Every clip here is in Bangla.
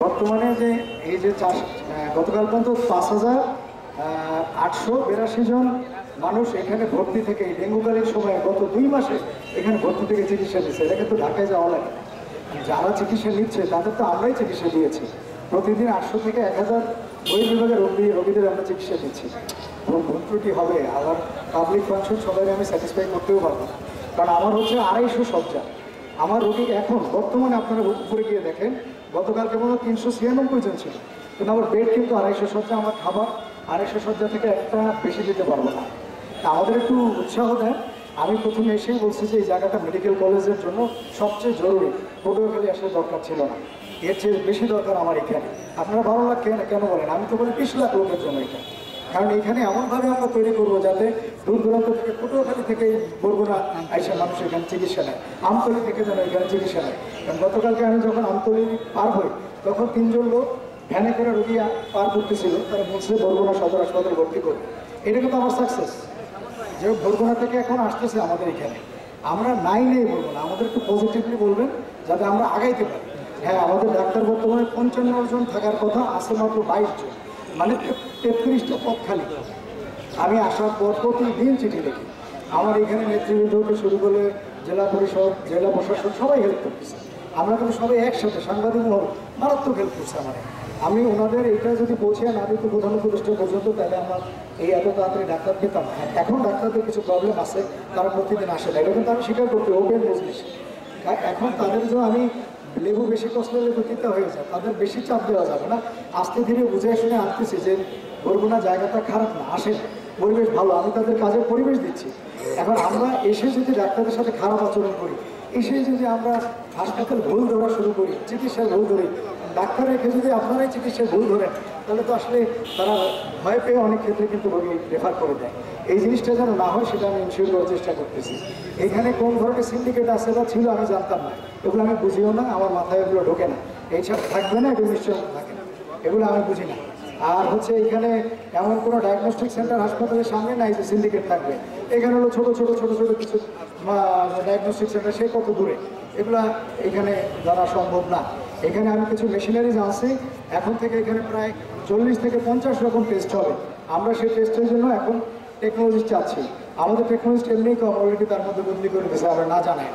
বর্তমানে যে এই যে গতকাল পর্যন্ত 5,882 জন মানুষ এখানে ভর্তি থেকে ডেঙ্গুকালীন সময়ে গত 2 মাসে এখানে ভর্তি থেকে চিকিৎসা নিচ্ছে। এটা কিন্তু ঢাকায় যাওয়া লাগে। যারা চিকিৎসা নিচ্ছে তাদের তো আমরাই চিকিৎসা দিয়েছি। প্রতিদিন 800 থেকে 1000 বিভাগের রোগীদের আমরা চিকিৎসা দিচ্ছি। এবং ভুল ত্রুটি হবে, আবার পাবলিক ফাংশন সবাই আমি স্যাটিসফাই করতেও পারবো না, কারণ আমার হচ্ছে 250 শয্যা। আমার রোগী এখন বর্তমানে আপনারা উপরে গিয়ে দেখেন, গতকালকে মনে 396 জন ছিল, কিন্তু আমার বেড কিন্তু 250 শয্যা। আমার খাবার 250 শয্যা থেকে একটা বেশি দিতে পারবো না। তা আমাদের একটু উৎসাহ দেন। আমি প্রথমে এসেই বলছি যে এই জায়গাটা মেডিকেল কলেজের জন্য সবচেয়ে জরুরি। পটুয়াখালী আসলে দরকার ছিল না, এর চেয়ে বেশি দরকার আমার এখানে। আপনারা 12 লাখ কেন বলেন? আমি তো বলি 20 লাখ লোকের জন্য এটা। কারণ এখানে এমনভাবে আমরা তৈরি করবো যাতে দূর দূরান্ত থেকে, পটুয়াখালী থেকে বরগুনা আইসা মানুষ এখানে চিকিৎসা নেয়, আমতলী থেকে যেন এখানে চিকিৎসা নেয়। কারণ গতকালকে আমি যখন আমতলী পার হই তখন 3 জন লোক ভ্যানে করে রোগী পার করতেছিল, তারা বলছে বরগুনা সদর হাসপাতালে ভর্তি করবে। এটা কিন্তু আমার সাকসেস, যে বরগুনা থেকে এখন আসতেছে আমাদের এখানে। আমরা নেই বলবো না, আমাদের একটু পজিটিভলি বলবেন যাতে আমরা আগাইতে পারি। হ্যাঁ, আমাদের ডাক্তার বর্তমানে 55 জন থাকার কথা, আছে মাত্র 22 জন, মানে 33টা পদ খালি। আমি আসার পর প্রতিদিন চিঠি লিখি। আমার এখানে নেতৃবৃন্দকে শুরু করে জেলা পরিষদ, জেলা প্রশাসন সবাই হেল্প করতেছে। আমরা কিন্তু সবাই একসাথে, সাংবাদিক মহল মারাত্মক হেল্প করছে আমার। আমি ওনাদের এইটা যদি পৌঁছে না দিত প্রধান উপদেষ্টা পর্যন্ত, তাহলে আমার এই এত তাড়াতাড়ি ডাক্তার পেতাম না। এখন ডাক্তারদের কিছু প্রবলেম আছে, তারা প্রতিদিন আসে না, এটা কিন্তু আমি স্বীকার করতে ওপেন বুঝলিস। এখন তাদের জন্য আমি লেবু বেশি কষলে লেবু তিতা হয়ে যায়, তাদের বেশি চাপ দেওয়া যাবে না। আস্তে ধীরে বুঝে শুনে আনতেছি যে বরগুনা জায়গাটা খারাপ না, আসে, পরিবেশ ভালো, আমি তাদের কাজের পরিবেশ দিচ্ছি। এখন আমরা এসে যদি ডাক্তারের সাথে খারাপ আচরণ করি, এসে যদি আমরা হাসপাতাল ভুল ধরা শুরু করি, চিকিৎসার ভুল ধরি, ডাক্তার রেখে যদি আপনারাই চিকিৎসার ভুল ধরেন, তাহলে তো আসলে তারা ভয় পেয়ে অনেক ক্ষেত্রে কিন্তু রোগী রেফার করে দেয়। এই জিনিসটা যেন না হয় সেটা আমি ইনশিওর করার চেষ্টা করতেছি। এখানে কোন ধরনের সিন্ডিকেট আছে বা ছিল আমি জানতাম না, এগুলো আমি বুঝিও না, আমার মাথায় এগুলো ঢোকে না। এইসব থাকবে না, এগুলো নিশ্চয় থাকে না, এগুলো আমি বুঝি না। আর হচ্ছে এখানে এমন কোনো ডায়াগনস্টিক সেন্টার হাসপাতালের সামনে নাই যে সিন্ডিকেট থাকবে। এখানে হলো ছোট ছোট কিছু ডায়াগনস্টিক সেন্টার, সে কত দূরে, এগুলা এখানে জানা সম্ভব না। এখানে আমি কিছু মেশিনারিজ আনছি, এখন থেকে এখানে প্রায় 40 থেকে 50 রকম টেস্ট হবে। আমরা সেই টেস্টের জন্য এখন টেকনোলজি চাচ্ছি। আমাদের টেকনোলজিস্ট এমনি কম, অলরেডি তার মধ্যে বদলি করে দিয়েছে, আমরা না জানাই।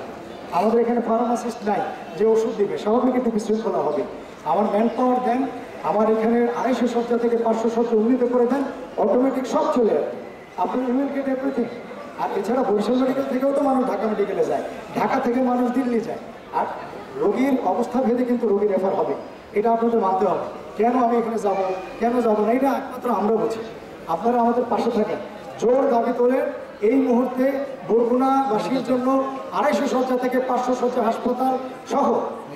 আমাদের এখানে ফার্মাসিস্ট নাই যে ওষুধ দিবে, স্বাভাবিক একটু বিশৃঙ্খলা হবে। আমার ম্যান পাওয়ার দেন, আমার এখানে 250 শয্যা থেকে 500 শয্যা উন্নীত করে দেন, অটোমেটিক সব চলে যাবে। আপনার ইমেল গেট এভরিথিং। আর এছাড়া বরিশাল মেডিকেল থেকেও তো মানুষ ঢাকা মেডিকেলে যায়, ঢাকা থেকে মানুষ দিল্লি যায়। আর রোগীর অবস্থা ভেদে কিন্তু রোগী রেফার হবে, এটা আপনাদের মানতে হবে। কেন আমি এখানে যাব, কেন যাব না, এটা একমাত্র আমরা বুঝি। আপনারা আমাদের পাশে থাকেন, জোর দাবি তোলেন। এই মুহূর্তে বরগুনাবাসীর জন্য 250 শয্যা থেকে 500 শয্যা হাসপাতাল সহ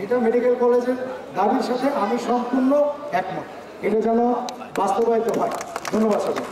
এটা মেডিকেল কলেজের দাবির সাথে আমি সম্পূর্ণ একমত। এটা যেন বাস্তবায়িত হয়। ধন্যবাদ সবাই।